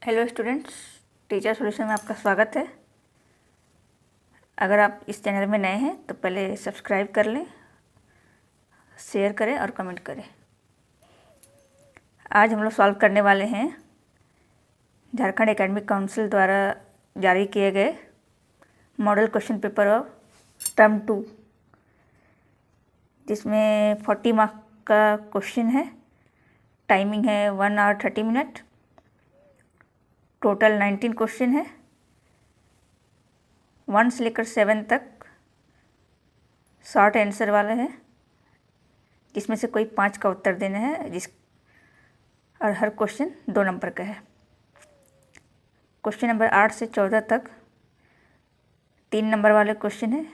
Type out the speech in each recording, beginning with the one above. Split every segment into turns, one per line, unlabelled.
Hello students, teacher solution में आपका स्वागत है। अगर आप इस चैनल में नए हैं तो पहले सब्सक्राइब कर लें, शेयर करें और कमेंट करें। आज हम लोग सॉल्व करने वाले हैं झारखंड एकेडमिक काउंसिल द्वारा जारी किए गए model question paper of term 2, जिसमें 40 मार्क का क्वेश्चन है। टाइमिंग है 1 आवर 30 मिनट। टोटल 19 क्वेश्चन है। 1 से लेकर 7 तक शॉर्ट आंसर वाले हैं, जिसमें से कोई 5 का उत्तर देना है, और हर क्वेश्चन 2 नंबर का है। क्वेश्चन नंबर 8 से 14 तक 3 नंबर वाले क्वेश्चन है।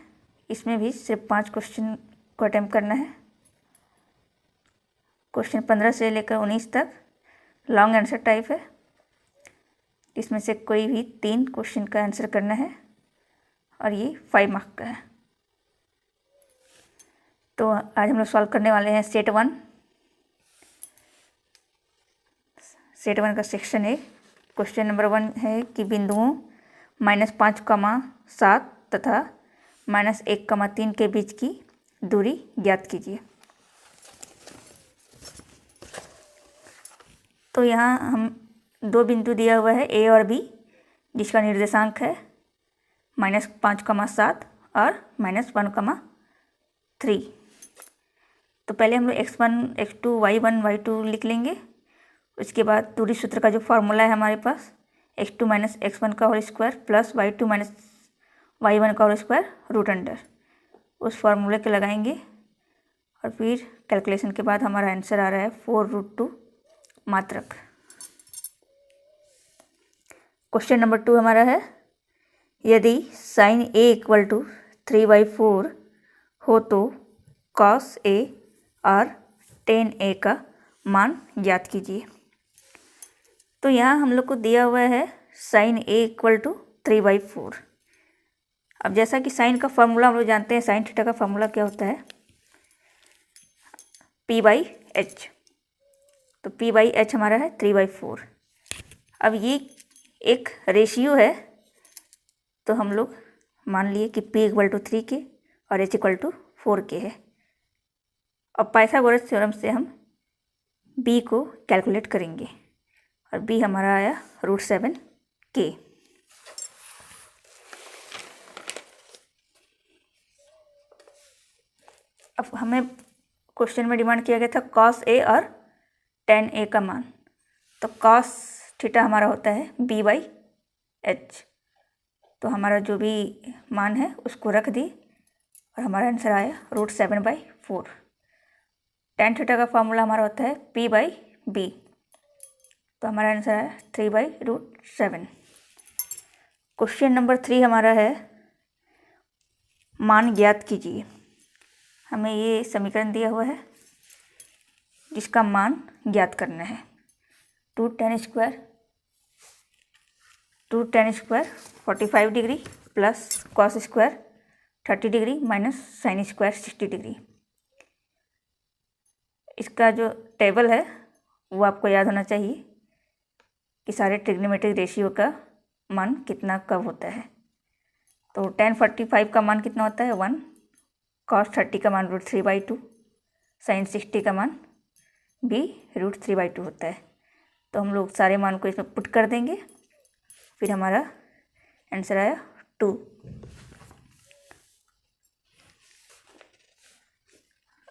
इसमें भी सिर्फ 5 क्वेश्चन को अटेम्प्ट करना है। क्वेश्चन 15 से लेकर 19 तक लॉन्ग आंसर टाइप है, इसमें से कोई भी 3 क्वेश्चन का आंसर करना है, और ये 5 मार्क का है। तो आज हम लोग सॉल्व करने वाले हैं सेट 1। सेट 1 का सेक्शन है। क्वेश्चन नंबर 1 है कि बिंदुओं -5,7 तथा -1,3 के बीच की दूरी ज्ञात कीजिए। तो यहाँ हम 2 बिंदु दिया हुआ है, ए और बी, जिसका निर्देशांक है -5,7 और -1,3। तो पहले हम लोग x1, x2, y1, y2 लिख लेंगे। उसके बाद दूरी सूत्र का जो फार्मूला है हमारे पास, x2 - x1 का whole square plus y2 - y1 का होल स्क्वायर रूट अंडर, उस फार्मूले के लगाएंगे। और फिर कैलकुलेशन के बाद हमारा आंसर आ रहा है 4√2 मात्रक। क्वेश्चन नंबर 2 हमारा है, यदि sin a = 3/4 हो तो cos a और tan a का मान ज्ञात कीजिए। तो यहाँ हम लोग को दिया हुआ है sin a = 3/4। अब जैसा कि साइन का फार्मूला हम लोग जानते हैं, साइन थीटा का फार्मूला क्या होता है, p/h। तो p/h हमारा है 3/4। अब ये एक रेशियो है, तो हम लोग मान लिए कि p = 3 के और h = 4 के है। अब पाइथागोरस थ्योरम से हम b को कैलकुलेट करेंगे, और b हमारा आया √7 के। अब हमें क्वेश्चन में डिमांड किया गया था cos a और tan a का मान। तो cos थीटा हमारा होता है b/h। तो हमारा जो भी मान है उसको रख दी, और हमारा आंसर आया √7/4। tan थीटा का फार्मूला हमारा होता है p/b। तो हमारा आंसर आया 3/√7। क्वेश्चन नंबर 3 हमारा है, मान ज्ञात कीजिए। हमें ये समीकरण दिया हुआ है, जिसका मान ज्ञात करना है। 2 tan square 45 degree plus cos square 30 degree minus sin square 60 degree. इसका जो टेबल है वो आपको याद होना चाहिए कि सारे ट्रिग्नोमेट्रिक रेशियो का मान कितना कब होता है। तो tan 45 का मान कितना होता है 1, cos 30 का मान √3/2, sin 60 का मान भी √3/2 होता है। तो हम लोग सारे मान को इसमें पुट कर देंगे, फिर हमारा आंसर आया 2।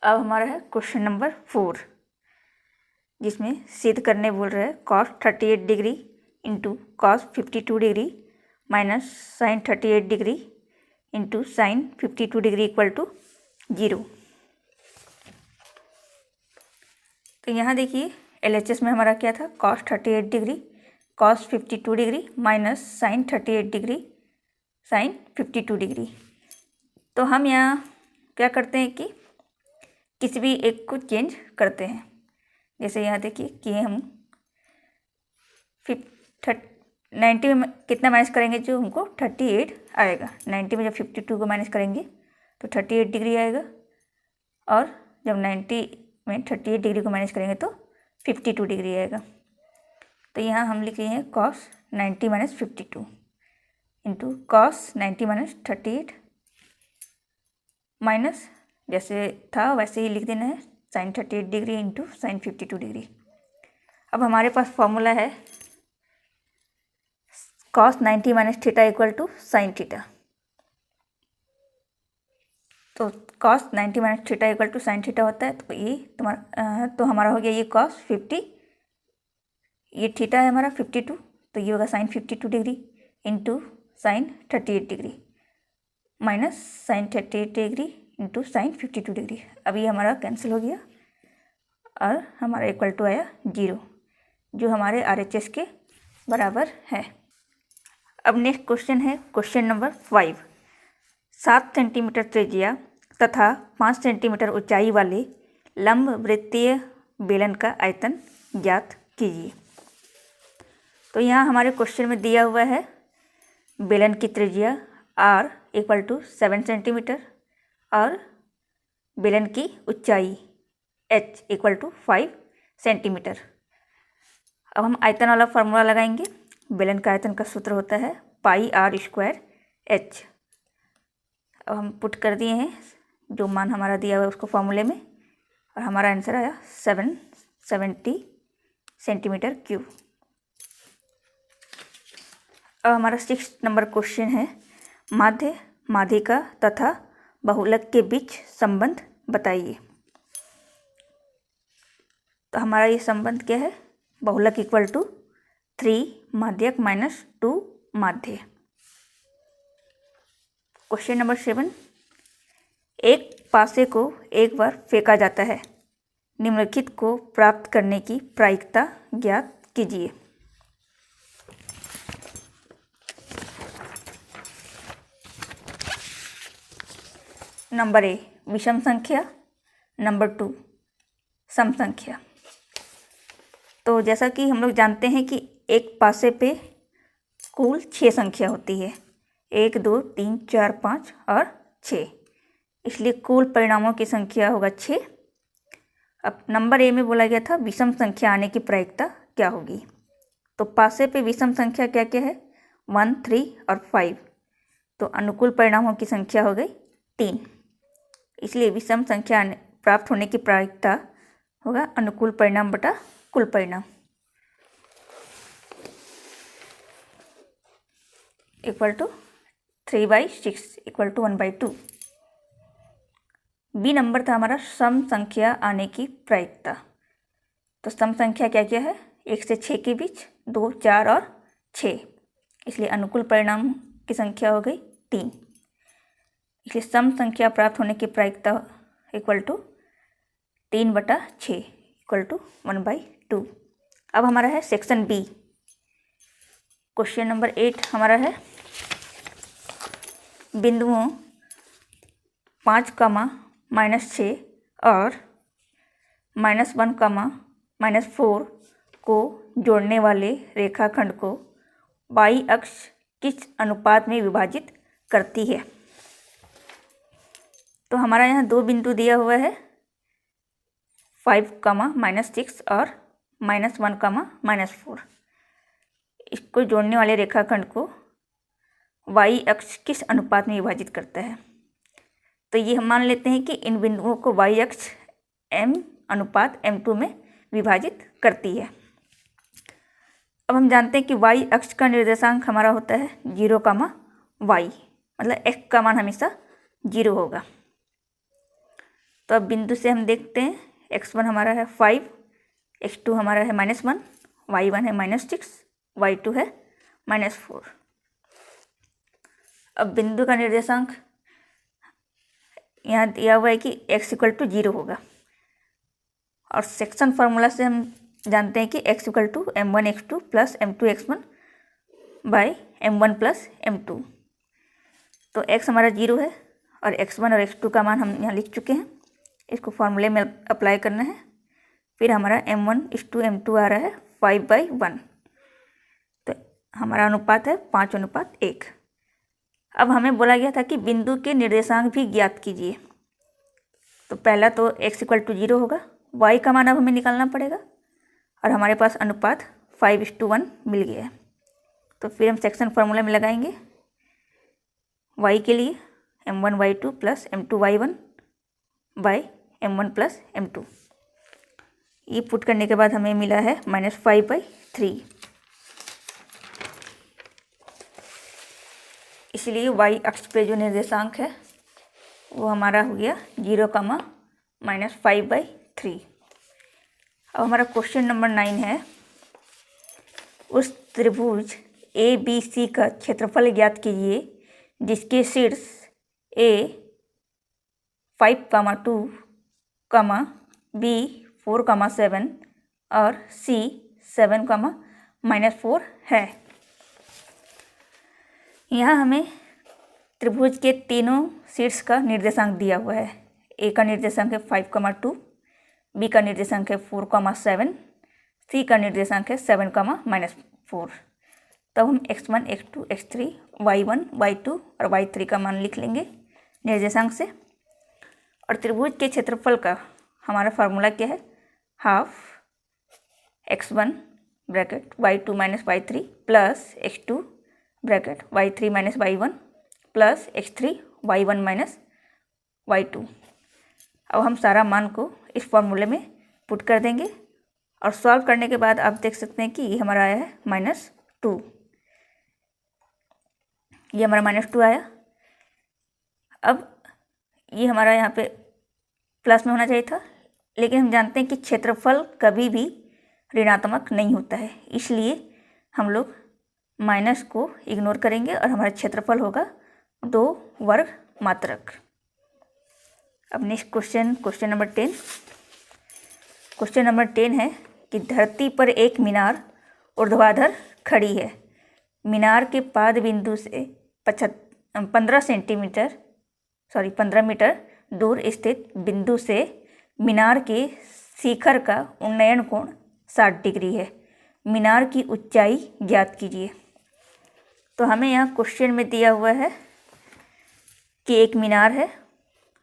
अब हमारा है क्वेश्चन नंबर 4, जिसमें सिद्ध करने बोल रहे हैं cos 38 degree into cos 52 degree minus sin 38 degree into sin 52 degree = 0। तो यहाँ देखिए LHS में हमारा क्या था, cos 38 degree cos 52 degree minus sin 38 degree sin 52 degree. तो हम यहाँ क्या करते हैं कि किसी भी एक को चेंज करते हैं। जैसे यहाँ देखिए कि हम 90 में कितना माइनस करेंगे, जो हमको 38 आएगा। 90 में जब 52 को माइनस करेंगे तो 38 डिग्री आएगा, और जब 90 में 38 डिग्री को माइनस करेंगे तो 52 डिग्री आएगा। तो यहाँ हम लिखे हैं cos 90 minus 52 into cos 90 minus 38 minus जैसे था वैसे ही लिख देना है sin 38 degree into sin 52 degree. अब हमारे पास फॉर्मूला है cos 90 minus theta equal to sine theta. तो cos 90 minus theta equal to sine theta होता है। तो ये तुम्हारा तो हमारा हो गया ये cos 50, ये थीटा है हमारा 52, तो ये होगा sine 52 degree into sine 38 degree minus sine 38 degree into sine 52 degree. अब ये हमारा कैंसिल हो गया और हमारा इक्वल टू आया 0, जो हमारे RHS के बराबर है। अब नेक्स्ट क्वेश्चन है क्वेश्चन नंबर 5। 7 सेंटीमीटर त्रिज्या तथा 5 सेंटीमीटर ऊंचाई वाले लंब वृत्तीय बेलन का आयतन ज्ञात कीजिए। तो यहाँ हमारे क्वेश्चन में दिया हुआ है बेलन की त्रिज्या r इक्वल टू 7 सेंटीमीटर और बेलन की ऊंचाई h इक्वल टू 5 सेंटीमीटर। अब हम आयतन वाला फार्मूला लगाएंगे। बेलन का आयतन का सूत्र होता है पाई r स्क्वायर h। अब हम पुट कर दिए हैं जो मान हमारा दिया हुआ है उसको फार्मूले में, और हमारा आंसर आया 770 सेंटीमीटर क्यूब। अब हमारा 6 नंबर क्वेश्चन है माध्य, माध्यिका तथा बहुलक के बीच संबंध बताइए। तो हमारा ये संबंध क्या है, बहुलक इक्वल टू 3 माध्यक माइनस 2 माध्य। क्वेश्चन नंबर 7, एक पासे को एक बार फेंका जाता है, निम्नलिखित को प्राप्त करने की प्रायिकता ज्ञात कीजिए। नंबर ए विषम संख्या, नंबर 2 सम संख्या। तो जैसा कि हम लोग जानते हैं कि एक पासे पे कुल 6 संख्या होती है, 1 2 3 4 5 और 6, इसलिए कुल परिणामों की संख्या होगा 6। अब नंबर ए में बोला गया था विषम संख्या आने की प्रायिकता क्या होगी। तो पासे पे विषम संख्या क्या क्या है, 1 3 और 5, तो अनुकूल परिणामों की संख्या हो गई 3, इसलिए विषम संख्या प्राप्त होने की प्रायिकता होगा अनुकूल परिणाम बटा कुल परिणाम equal to 3/6 equal to 1/2। B number था हमारा सम संख्या आने की प्रायिकता। तो सम संख्या क्या क्या है, 1 से 6 के बीच, 2 4 और 6, इसलिए अनुकूल परिणाम की संख्या हो गई 3, इसलिए सम संख्या प्राप्त होने की प्रायिकता इक्वल टू 3/6 इक्वल टू 1/2। अब हमारा है सेक्शन बी। क्वेश्चन नंबर 8 हमारा है बिंदुओं 5, -6 और -1, -4 को जोड़ने वाले रेखाखंड को y अक्ष किस अनुपात में विभाजित करती है। तो हमारा यहाँ 2 बिंदु दिया हुआ है 5, -6 और -1, -4। इसको जोड़ने वाले रेखाखंड को y अक्ष किस अनुपात में विभाजित करता है। तो ये हम मान लेते हैं कि इन बिंदुओं को y अक्ष m/m2 में विभाजित करती है। अब हम जानते हैं कि y अक्ष का निर्देशांक हमारा होता है 0, y, मतलब x का मान हमेशा 0 होगा। तो अब बिंदु से हम देखते हैं x1 हमारा है 5, x2 हमारा है -1, y1 है -6, y2 है -4। अब बिंदु का निर्देशांक यहाँ दिया हुआ है कि x इक्वल टू 0 होगा, और सेक्शन फार्मूला से हम जानते हैं कि x equal to m1x2 plus m2x1 by m1 plus m2। तो x हमारा 0 है और x1 और x2 का मान हम यहाँ लिख चुके हैं, इसको फार्मूले में अप्लाई करना है। फिर हमारा m1:m2 आ रहा है 5/1, तो हमारा अनुपात है 5:1। अब हमें बोला गया था कि बिंदु के निर्देशांक भी ज्ञात कीजिए। तो पहला तो x इक्वल टू 0 होगा, y का मान अब हमें निकालना पड़ेगा, और हमारे पास अनुपात 5:1 मिल गया है। तो फिर हम सेक्शन फार्मूला में लगाएंगे y के लिए m1y2 plus m2y1 by m1 plus m2। ये पुट करने के बाद हमें मिला है -5/3। इसलिए y अक्ष पे जो निर्देशांक है वो हमारा हो गया 0, -5/3। अब हमारा क्वेश्चन नंबर 9 है, उस त्रिभुज ABC का क्षेत्रफल ज्ञात कीजिए जिसके शीर्ष A 5,2, B 4,7 और C 7,-4 है। यहाँ हमें त्रिभुज के तीनों शीर्ष का निर्देशांक दिया हुआ है। A का निर्देशांक है 5,2, B का निर्देशांक है 4,7, C का निर्देशांक है 7,-4। तब हम x1, x2, x3, y1, y2 और y3 का मान लिख लेंगे निर्देशांक से। और त्रिभुज के क्षेत्रफल का हमारा फार्मूला क्या है, half x1 bracket y2 minus y3 plus x2 bracket y3 minus y1 plus x3 y1 minus y2। अब हम सारा मान को इस फॉर्मूले में पुट कर देंगे और सॉल्व करने के बाद आप देख सकते हैं कि ये हमारा आया है -2। ये हमारा -2 आया। अब ये हमारा यहाँ पे प्लस में होना चाहिए था, लेकिन हम जानते हैं कि क्षेत्रफल कभी भी ऋणात्मक नहीं होता है, इसलिए हम लोग माइनस को इग्नोर करेंगे और हमारा क्षेत्रफल होगा 2 वर्ग मात्रक। अब next question number 10। Question number 10 है कि धरती पर एक मीनार ऊर्ध्वाधर खड़ी है। मीनार के पाद बिंदु से 15 मीटर दूर स्थित बिंदु से मीनार के शिखर का उन्नयन कोण 60 डिग्री है। मीनार की ऊंचाई ज्ञात कीजिए। तो हमें यहाँ क्वेश्चन में दिया हुआ है कि एक मीनार है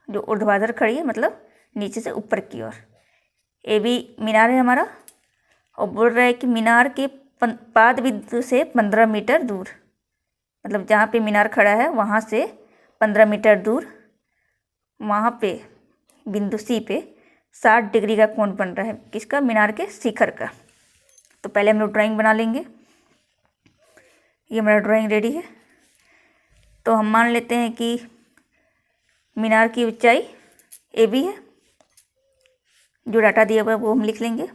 जो ऊर्ध्वाधर खड़ी है, मतलब नीचे से ऊपर की ओर। ए भी मीनार है हमारा, और बोल रहा है कि मीनार के पाद बिंदु से 15 मीटर दूर, मतलब जहाँ पे मीनार खड़ा है वहाँ से 15 मीटर दूर, वहाँ पे बिंदु सी पे 60 डिग्री का कोण बन रहा है। किसका? मीनार के शिखर का। तो पहले हम लोग ड्राइंग बना लेंगे। ये हमारा ड्राइंग रेडी है। तो हम मान लेते हैं कि मीनार की ऊंचाई AB है। जो डाटा दिया हुआ है वो हम लिख लेंगे।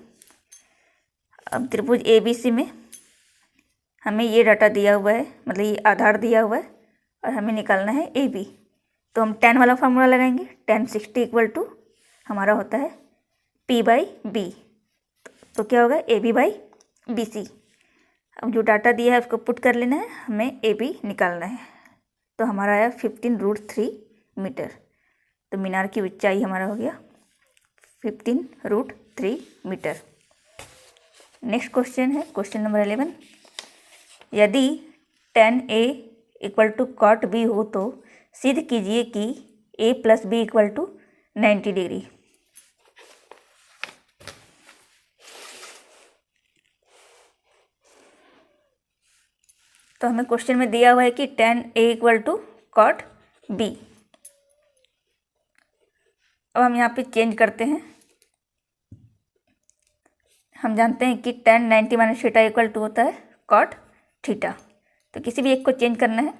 अब त्रिभुज ABC में हमें ये डाटा दिया हुआ है, मतलब ये आधार दिया हुआ है और हमें निकालना है AB। तो हम tan वाला फार्मूला लगाएंगे। tan 60 = हमारा होता है P/B। तो क्या होगा? AB/BC। अब जो डाटा दिया है उसको पुट कर लेना है, हमें AB निकालना है। तो हमारा आया 15√3 मीटर। तो मीनार की ऊंचाई हमारा हो गया 15√3 मीटर। नेक्स्ट क्वेश्चन है क्वेश्चन नंबर 11। यदि tan A = cot B हो तो सिद्ध कीजिए कि A + B = 90 डिग्री। तो हमें क्वेश्चन में दिया हुआ है कि tan A = cot B। अब हम यहाँ पे चेंज करते हैं। हम जानते हैं कि tan 90 - θ = होता है cot θ। तो किसी भी एक को चेंज करना है,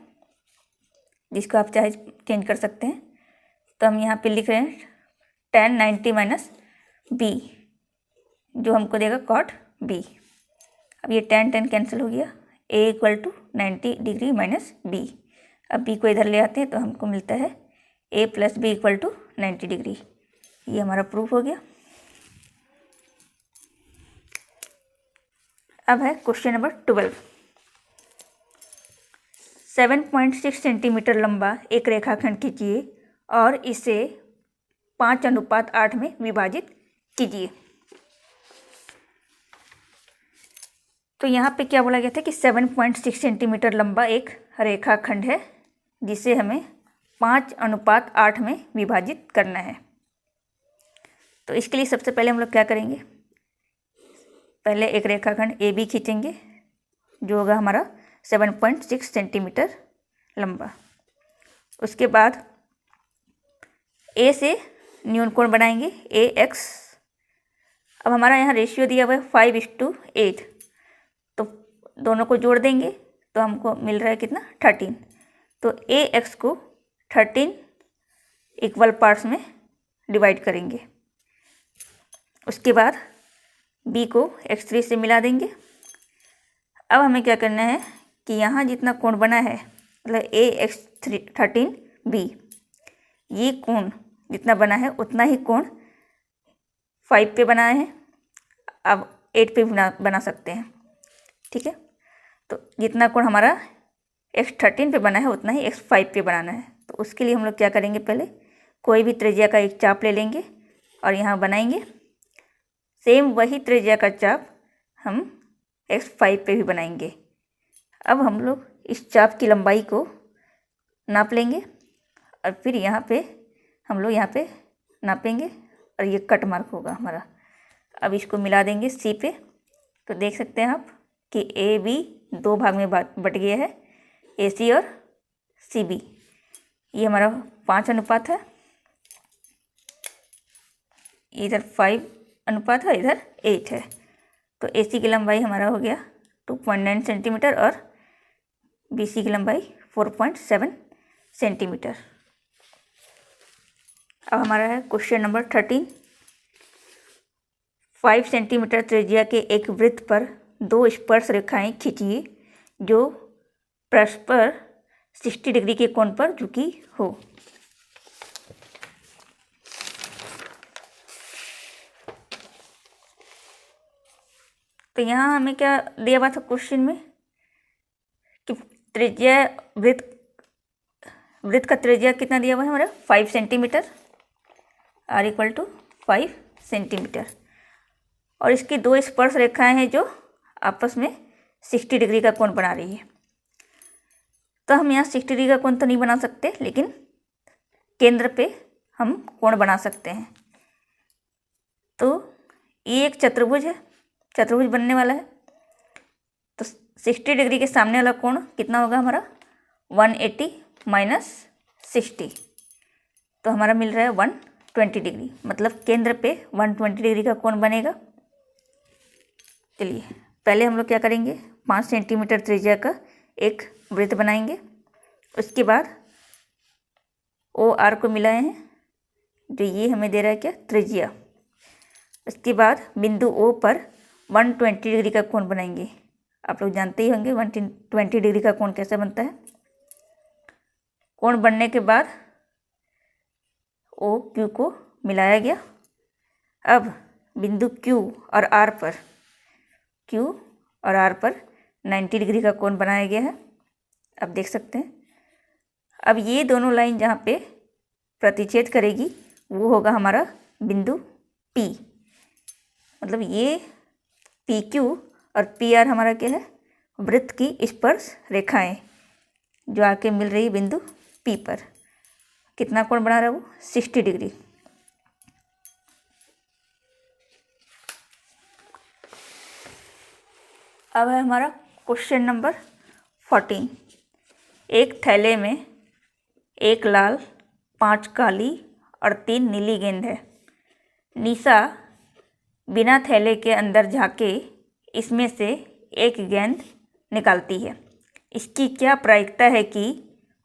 जिसको आप चाहे चेंज कर सकते हैं। तो हम यहाँ पे लिख रहे हैं tan 90 - B, जो हमको देगा cot B। अब ये tan कैंसिल हो गया। A = 90 degree - B। अब B को इधर ले आते हैं तो हमको मिलता है A + B = 90 डिग्री। ये हमारा प्रूफ हो गया। अब है क्वेश्चन नंबर 12। 7.6 सेंटीमीटर लंबा एक रेखाखंड खींचिए और इसे 5:8 में विभाजित कीजिए। तो यहाँ पे क्या बोला गया था कि 7.6 सेंटीमीटर लंबा एक रेखाखंड है जिसे हमें 5:8 में विभाजित करना है। तो इसके लिए सबसे पहले हम लोग क्या करेंगे, पहले एक रेखाखंड ए बी खींचेंगे जो होगा हमारा 7.6 सेंटीमीटर लंबा। उसके बाद ए से न्यून कोण बनाएंगे ए एक्स। अब हमारा यहाँ रेशियो दिया हुआ है 5:8, तो दोनों को जोड़ देंगे तो हमको मिल रहा है कितना 13। तो ए एक्स को 13 इक्वल पार्ट्स में डिवाइड करेंगे। उसके बाद बी को x3 से मिला देंगे। अब हमें क्या करना है कि यहाँ जितना कोण बना है मतलब ए एक्स 13 बी, ये कोण जितना बना है उतना ही कोण 5 पे बनाए हैं, अब 8 पे बना सकते हैं। ठीक है, तो जितना कोण हमारा x13 पे बना है उतना ही x5 पे बनाना है। तो उसके लिए हम लोग क्या करेंगे, पहले कोई भी त्रिज्या का एक चाप ले लेंगे और यहाँ बनाएंगे। सेम वही त्रिज्या का चाप हम x5 पे भी बनाएंगे। अब हम लोग इस चाप की लंबाई को नाप लेंगे और फिर यहाँ पे हम लोग यहाँ पे नापेंगे और ये कट मार्क होगा हमारा। अब इसको मिला देंगे सी पे। तो देख सकते हैं आप कि ए बी 2 भाग में बट गया है, ए सी और सी बी। ये हमारा 5 अनुपात है, इधर 5 अनुपात है, इधर 8 है। तो ए सी की लंबाई हमारा हो गया 2.9 सेंटीमीटर और बी सी की लंबाई 4.7 सेंटीमीटर। अब हमारा है क्वेश्चन नंबर 13। 5 सेंटीमीटर त्रिज्या के एक वृत्त पर 2 स्पर्श रेखाएं खींचिए जो परस्पर 60 डिग्री के कोण पर झुकी हो। तो यहाँ हमें क्या दिया हुआ था क्वेश्चन में कि त्रिज्या वृत्त का त्रिज्या कितना दिया हुआ है हमारा 5 centimetre, R equal to 5 centimetre, और इसकी 2 स्पर्श रेखाएं हैं जो आपस में 60 डिग्री का कोण बना रही है। तो हम यहाँ 60 डिग्री का कोण तो नहीं बना सकते, लेकिन केंद्र पे हम कोण बना सकते हैं। तो ये एक चतुर्भुज है, चतुर्भुज बनने वाला है। तो 60 डिग्री के सामने वाला कोण कितना होगा हमारा 180 माइनस 60, तो हमारा मिल रहा है 120 डिग्री। मतलब केंद्र पे 120 डिग्री का कोण बनेगा। चलिए पहले हम लोग क्या करेंगे, 5 सेंटीमीटर त्रिज्या का एक वृत्त बनाएंगे। उसके बाद ओ आर को मिलाए हैं जो ये हमें दे रहा है क्या त्रिज्या। उसके बाद बिंदु ओ पर 120 डिग्री का कोण बनाएंगे। आप लोग जानते ही होंगे 120 डिग्री का कोण कैसे बनता है। कोण बनने के बाद ओ क्यू को मिलाया गया। अब बिंदु क्यू और आर पर 90 डिग्री का कोण बनाया गया है। अब देख सकते हैं। अब ये दोनों लाइन जहाँ पे प्रतिच्छेद करेगी वो होगा हमारा बिंदु P। मतलब ये पी क्यू और पी आर हमारा क्या है, वृत्त की स्पर्श रेखाएं जो आके मिल रही है बिंदु P पर। कितना कोण बना रहा है वो 60 डिग्री। अब है हमारा क्वेश्चन नंबर 14। एक थैले में 1 लाल, 5 काली और 3 नीली गेंद है। निशा बिना थैले के अंदर झांके इसमें से एक गेंद निकालती है। इसकी क्या प्रायिकता है कि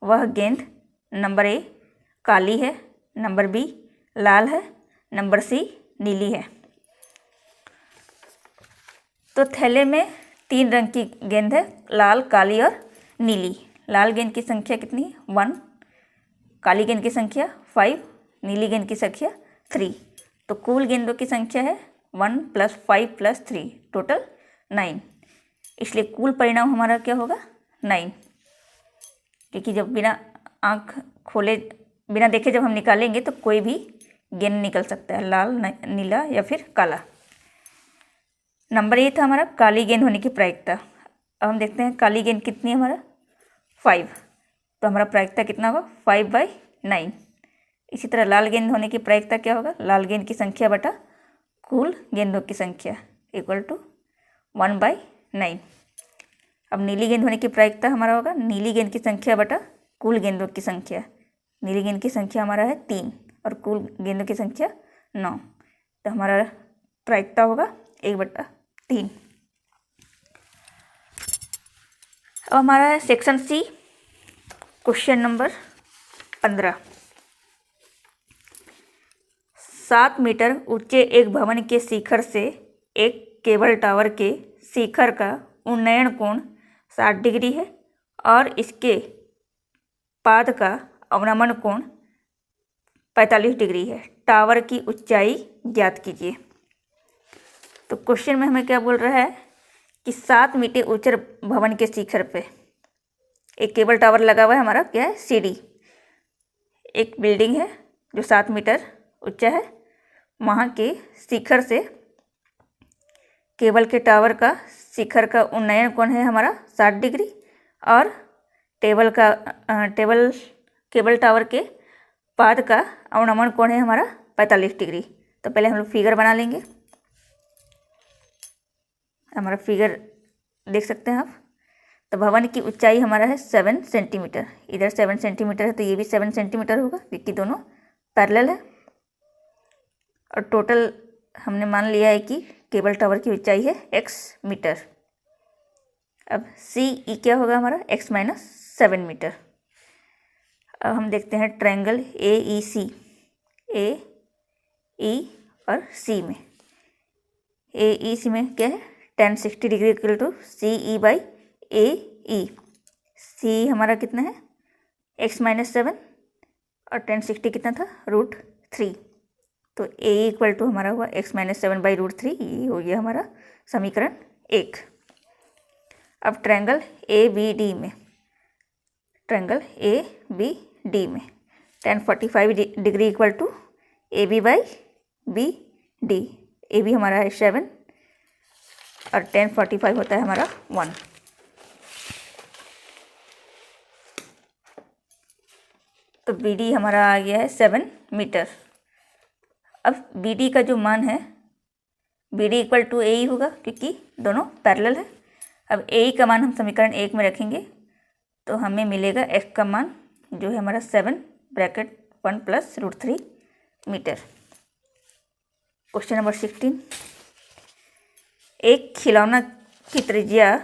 वह गेंद नंबर ए काली है, नंबर बी लाल है, नंबर सी नीली है। तो थैले में 3 रंग की गेंद है, लाल, काली और नीली। लाल गेंद की संख्या कितनी है 1, काली गेंद की संख्या 5, नीली गेंद की संख्या 3। तो कुल गेंदों की संख्या है 1 + 5 + 3 टोटल 9। इसलिए कुल परिणाम हमारा क्या होगा 9। क्योंकि जब बिना आँख खोले बिना देखे जब हम निकालेंगे तो कोई भी गेंद निकल सकता है, लाल, नीला या फिर काला। नंबर ये था हमारा काली गेंद होने की प्रायिकता। अब हम देखते हैं काली गेंद कितनी है हमारा 5, तो हमारा प्रायिकता कितना होगा 5/9। इसी तरह लाल गेंद होने की प्रायिकता क्या होगा, लाल गेंद की संख्या बटा कुल गेंदों की संख्या इक्वल टू 1/9। अब नीली गेंद होने की प्रायिकता हमारा होगा नीली गेंद की संख्या बटा कुल गेंदों की संख्या। नीली गेंद की संख्या हमारा है 3 और कुल गेंदों की संख्या 9, तो हमारा प्रायिकता होगा 1/3। अब हमारा है section C, question number 15। 7 metre ऊंचे एक भवन के शिखर से एक केबल टावर के शिखर का उन्नयन कोण 60 डिग्री है और इसके पाद का अवनमन कोण 45 डिग्री है। टावर की ऊंचाई ज्ञात कीजिए। तो क्वेश्चन में हमें क्या बोल रहा है कि 7 मीटर ऊंचे भवन के शिखर पे एक केबल टावर लगा हुआ है, हमारा क्या है सीढ़ी। एक बिल्डिंग है जो 7 मीटर ऊंचा है, वहाँ के शिखर से केबल के टावर का शिखर का उन्नयन कोण है हमारा 60 डिग्री और केबल टावर के पाद का अवनमन कोण है हमारा 45 डिग्री। तो पहले हम लोग फिगर बना लेंगे। हमारा फिगर देख सकते हैं आप। तो भवन की ऊंचाई हमारा है 7 सेंटीमीटर। इधर 7 सेंटीमीटर है तो ये भी 7 सेंटीमीटर होगा क्योंकि दोनों पैरेलल है। और टोटल हमने मान लिया है कि केबल टावर की ऊंचाई है x मीटर। अब CE क्या होगा हमारा x - 7 मीटर। अब हम देखते हैं ट्रायंगल AEC, AE और C में। AEC में क्या है tan 60 degree equal to CE/AE। C हमारा कितना है x - 7 और tan 60 कितना था √3। तो AE इक्वल टू हमारा हुआ x - 7/√3। ये हो गया हमारा समीकरण 1। अब ट्रायंगल ABD में, ट्रायंगल ABD में tan 45 degree equal to AB/BD। AB हमारा है 7 और tan 45 होता है हमारा 1। तो BD हमारा आ गया है 7 मीटर। अब BD का जो मान है BD इक्वल टू AE होगा क्योंकि दोनों पैरेलल है। अब AE का मान हम समीकरण 1 में रखेंगे तो हमें मिलेगा x का मान जो है हमारा 7 ब्रैकेट 1 + √3 मीटर। Question number 16। एक खिलौना की त्रिज्या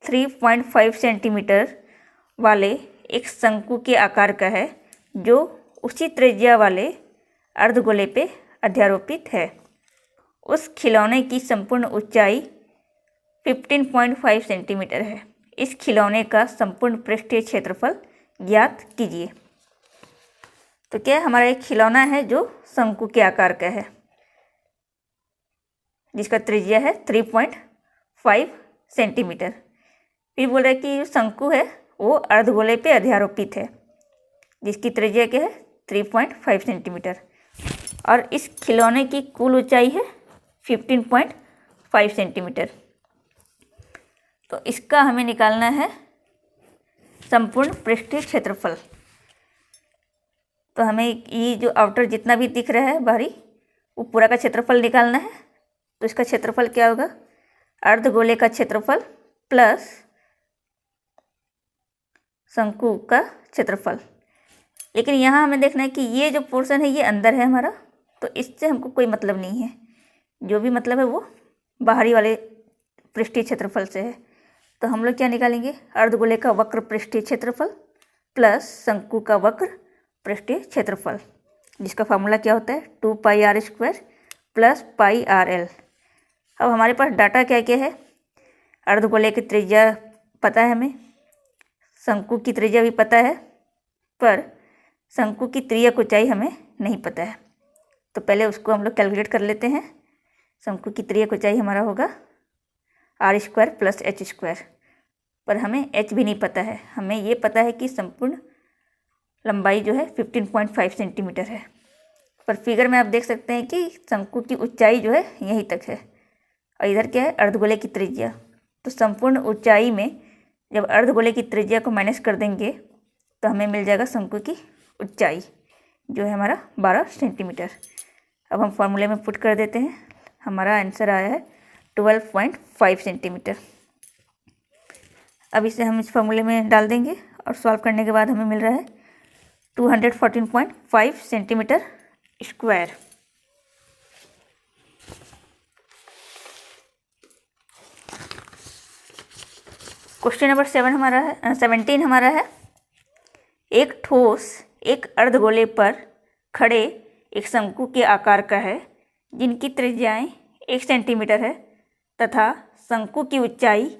3.5 सेंटीमीटर वाले एक शंकु के आकार का है जो उसी त्रिज्या वाले अर्धगोले पे अध्यारोपित है। उस खिलौने की संपूर्ण ऊंचाई 15.5 सेंटीमीटर है। इस खिलौने का संपूर्ण पृष्ठीय क्षेत्रफल ज्ञात कीजिए। तो क्या हमारा एक खिलौना है जो शंकु के आकार का है जिसका त्रिज्या है 3.5 सेंटीमीटर। फिर बोल रहा है कि जो शंकु है वो अर्धगोले पे अध्यारोपित है जिसकी त्रिज्या क्या है 3.5 सेंटीमीटर और इस खिलौने की कुल ऊंचाई है 15.5 सेंटीमीटर। तो इसका हमें निकालना है संपूर्ण पृष्ठीय क्षेत्रफल। तो हमें ये जो आउटर जितना भी दिख रहा है बाहरी वो पूरा का क्षेत्रफल निकालना है। तो इसका क्षेत्रफल क्या होगा अर्धगोले का क्षेत्रफल प्लस शंकु का क्षेत्रफल। लेकिन यहाँ हमें देखना है कि ये जो पोर्शन है ये अंदर है हमारा, तो इससे हमको कोई मतलब नहीं है। जो भी मतलब है वो बाहरी वाले पृष्ठीय क्षेत्रफल से है। तो हम लोग क्या निकालेंगे अर्धगोले का वक्र पृष्ठीय क्षेत्रफल प्लस शंकु का वक्र पृष्ठीय क्षेत्रफल, जिसका फार्मूला क्या होता है 2πr² + πrl। अब हमारे पास डाटा क्या क्या है, अर्धगोले की त्रिज्या पता है हमें, शंकु की त्रिज्या भी पता है, पर शंकु की त्रिज्यक ऊंचाई हमें नहीं पता है। तो पहले उसको हम लोग कैलकुलेट कर लेते हैं। शंकु की त्रिज्यक ऊंचाई हमारा होगा r² + h², पर हमें h भी नहीं पता है। हमें ये पता है कि संपूर्ण लंबाई जो है 15.5 सेंटीमीटर है। पर फिगर में आप देख सकते हैं कि शंकु की ऊंचाई जो है यहीं तक है और इधर क्या है अर्धगोले की त्रिज्या। तो संपूर्ण ऊंचाई में जब अर्धगोले की त्रिज्या को माइनस कर देंगे तो हमें मिल जाएगा शंकु की ऊंचाई जो है हमारा 12 सेंटीमीटर। अब हम फॉर्मूले में पुट कर देते हैं। हमारा आंसर आया है 12.5 सेंटीमीटर। अब इसे हम इस फॉर्मूले में डाल देंगे और सॉल्व करने के बाद हमें मिल रहा है 214.5 सेंटीमीटर स्क्वायर। क्वेश्चन नंबर 17 हमारा है, एक ठोस एक अर्धगोले पर खड़े एक शंकु के आकार का है जिनकी त्रिज्याएं 1 सेंटीमीटर है तथा शंकु की ऊंचाई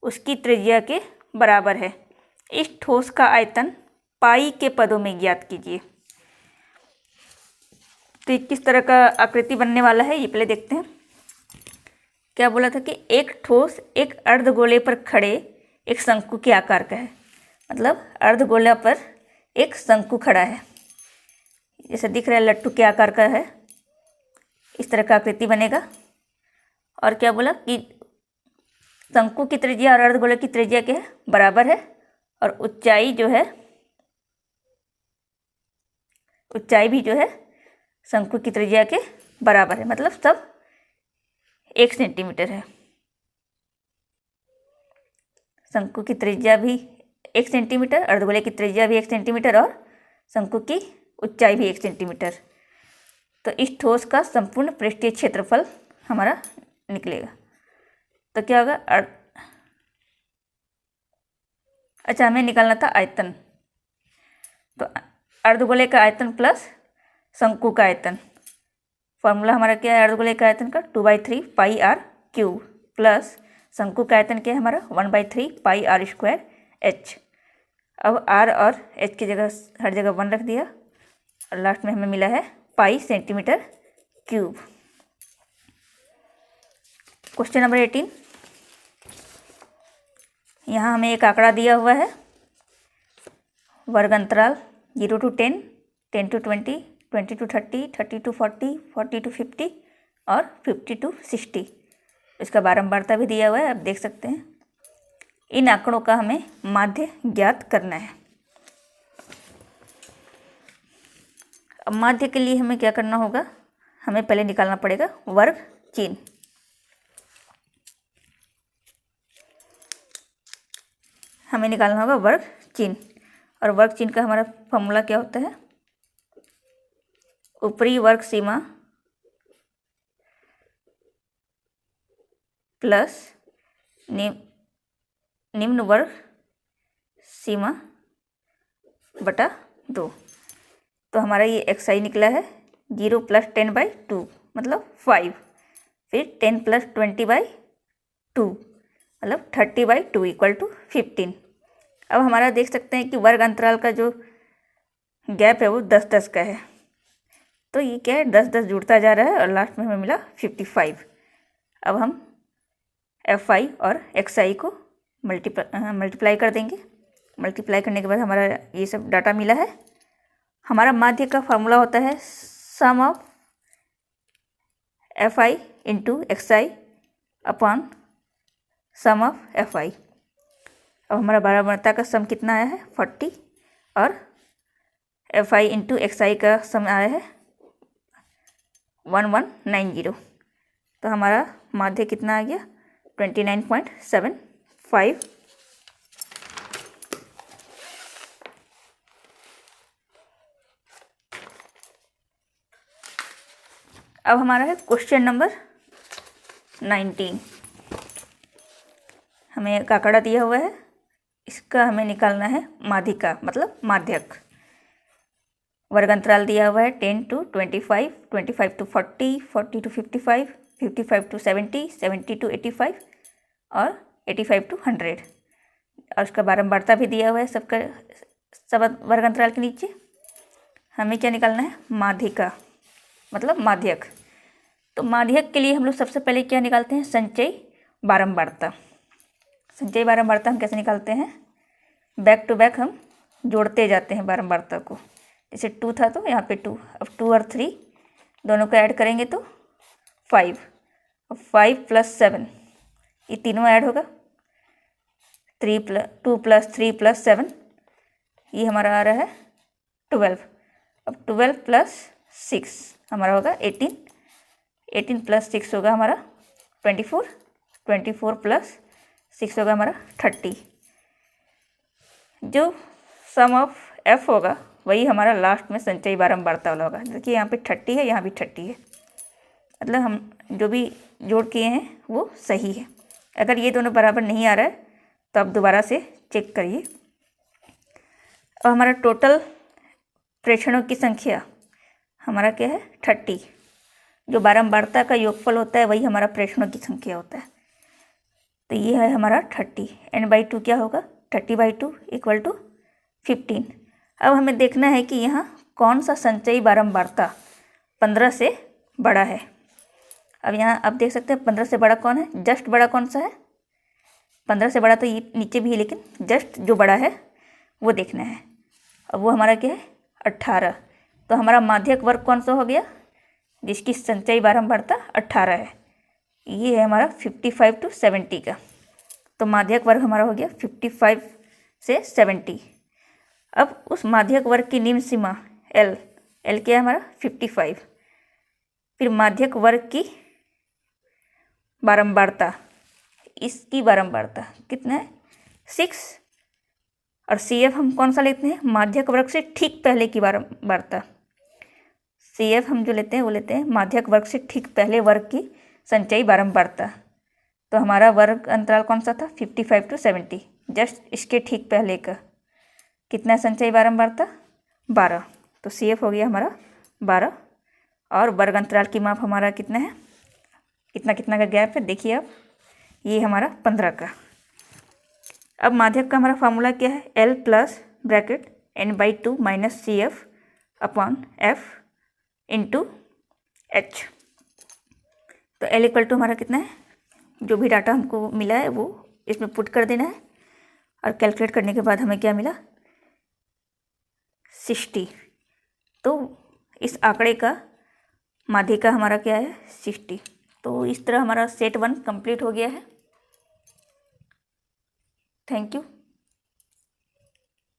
उसकी त्रिज्या के बराबर है। इस ठोस का आयतन पाई के पदों में ज्ञात कीजिए। तो ये किस तरह का आकृति बनने वाला है ये पहले देखते हैं। क्या बोला था कि एक ठोस एक अर्धगोले पर खड़े एक शंकु के आकार का है, मतलब अर्धगोला पर एक शंकु खड़ा है, जैसा दिख रहा है लट्टू के आकार का है, इस तरह का आकृति बनेगा। और क्या बोला कि शंकु की त्रिज्या और अर्धगोले की त्रिज्या के बराबर है और ऊंचाई भी जो है शंकु की त्रिज्या के बराबर है, मतलब सब 1 सेंटीमीटर है। शंकु की त्रिज्या भी 1 सेंटीमीटर, अर्धगोले की त्रिज्या भी 1 सेंटीमीटर और शंकु की ऊंचाई भी 1 सेंटीमीटर। तो इस ठोस का संपूर्ण पृष्ठीय क्षेत्रफल हमारा निकलेगा। तो क्या होगा, अच्छा हमें निकालना था आयतन। तो अर्धगोले का आयतन प्लस शंकु का आयतन, फॉर्मूला हमारा क्या है अर्धगोले का आयतन का 2/3 पाई आर क्यूब प्लस शंकु का आयतन क्या है हमारा 1/3 पाई आर स्क्वायर एच। अब आर और एच की जगह हर जगह 1 रख दिया और लास्ट में हमें मिला है पाई सेंटीमीटर क्यूब। क्वेश्चन नंबर 18, यहाँ हमें एक आंकड़ा दिया हुआ है, वर्ग अंतराल 0 to 10, 10 to 20, 20 to 30, 30 to 40, 40 to 50 और 50 to 60। इसका बारंबारता भी दिया हुआ है, आप देख सकते हैं। इन आंकड़ों का हमें माध्य ज्ञात करना है। अब माध्य के लिए हमें क्या करना होगा, हमें पहले निकालना पड़ेगा वर्ग चिन्ह। हमें निकालना होगा वर्ग चिन्ह, और वर्ग चिन्ह का हमारा फॉर्मूला क्या होता है, ऊपरी वर्ग सीमा प्लस निम्न वर्ग सीमा बटा 2। तो हमारा ये xi निकला है 0 + 10/2 मतलब 5, फिर 10 + 20/2 मतलब 30/2 = 15। अब हमारा देख सकते हैं कि वर्ग अंतराल का जो गैप है वो 10-10 का है, तो ये क्या है 10-10 जुड़ता जा रहा है और लास्ट में हमें मिला 55। अब हम fi और xi को मल्टीप्लाई कर देंगे। मल्टीप्लाई करने के बाद हमारा ये सब डाटा मिला है। हमारा माध्य का फार्मूला होता है sum of fi × xi upon sum of fi। अब हमारा बारंबारता का सम कितना आया है 40 और fi × xi का सम आया है 1190। तो हमारा माध्य कितना आ गया 29.75। अब हमारा है क्वेश्चन नंबर 19। हमें एक आंकड़ा दिया हुआ है, इसका हमें निकालना है माध्यिका मतलब माध्यक। वर्ग अंतराल दिया हुआ है 10 to 25, 25 to 40, 40 to 55, 55 to 70, 70 to 85 और 85 to 100। और उसका बारंबारता भी दिया हुआ है सबका, सब वर्ग अंतराल के नीचे। हमें क्या निकालना है माध्यिका मतलब माध्यक। तो माध्यक के लिए हम लोग सबसे पहले क्या निकालते हैं संचयी बारंबारता। संचयी बारंबारता हम कैसे निकालते हैं, बैक टू बैक हम जोड़ते जाते हैं बारंबारता को। जैसे 2 था तो यहाँ पे 2, अब 2 और 3 दोनों को ऐड करेंगे तो 5, अब 5 + 7 ये तीनों ऐड होगा, 2 + 3 + 7 ये हमारा आ रहा है 12। अब 12 + 6 हमारा होगा 18, 18 + 6 होगा हमारा 24, 24 प्लस 6 होगा हमारा 30। जो सम ऑफ एफ होगा वही हमारा लास्ट में संचयी बारंबारता वाला होगा। देखिए यहाँ पे 30 है, यहाँ भी 30 है, मतलब हम जो भी जोड़ किए हैं वो सही है। अगर ये दोनों बराबर नहीं आ रहा है तो आप दोबारा से चेक करिए। और हमारा टोटल प्रेषणों की संख्या हमारा क्या है 30। जो बारंबारता का योगफल होता है वही हमारा प्रेषणों की संख्या होता है। तो ये है हमारा 30। n/2 क्या होगा 30/2 = 15। अब हमें देखना है कि यहाँ कौन सा संचयी बारंबारता 15 से बड़ा है। अब यहाँ आप देख सकते हैं 15 से बड़ा कौन है, जस्ट बड़ा कौन सा है। 15 से बड़ा तो ये नीचे भी है, लेकिन जस्ट जो बड़ा है वो देखना है। अब वो हमारा क्या है 18। तो हमारा माध्यक वर्ग कौन सा हो गया जिसकी संचयी बारंबारता 18 है। ये है हमारा 55 to 70 का। तो माध्यक वर्ग हमारा हो गया 55 से 70। अब उस माध्यक वर्ग की निम्न सीमा L क्या है हमारा 55। फिर माध्यक वर्ग की बारंबारता, इसकी बारंबारता कितना है 6। और CF हम कौन सा लेते हैं माध्यक वर्ग से ठीक पहले की बारंबारता। CF हम जो लेते हैं वो लेते हैं माध्यक वर्ग से ठीक पहले वर्ग की संचयी बारंबारता। तो हमारा वर्ग अंतराल कौन सा था 55 to 70, जस्ट इसके ठीक पहले का कितना संचयी बारंबारता 12। तो CF हो गया हमारा 12। और वर्ग अंतराल की माप हमारा कितना है, कितना का गैप है देखिए आप, ये हमारा 15 का। अब माध्यक का हमारा फार्मूला क्या है L plus bracket n/2 minus CF upon F into H। तो L = हमारा कितना है, जो भी डाटा हमको मिला है वो इसमें पुट कर देना है। और कैलकुलेट करने के बाद हमें क्या मिला 60। तो इस आंकड़े का माध्यिका हमारा क्या है 60। तो इस तरह हमारा सेट 1 कंप्लीट हो गया है। Thank you.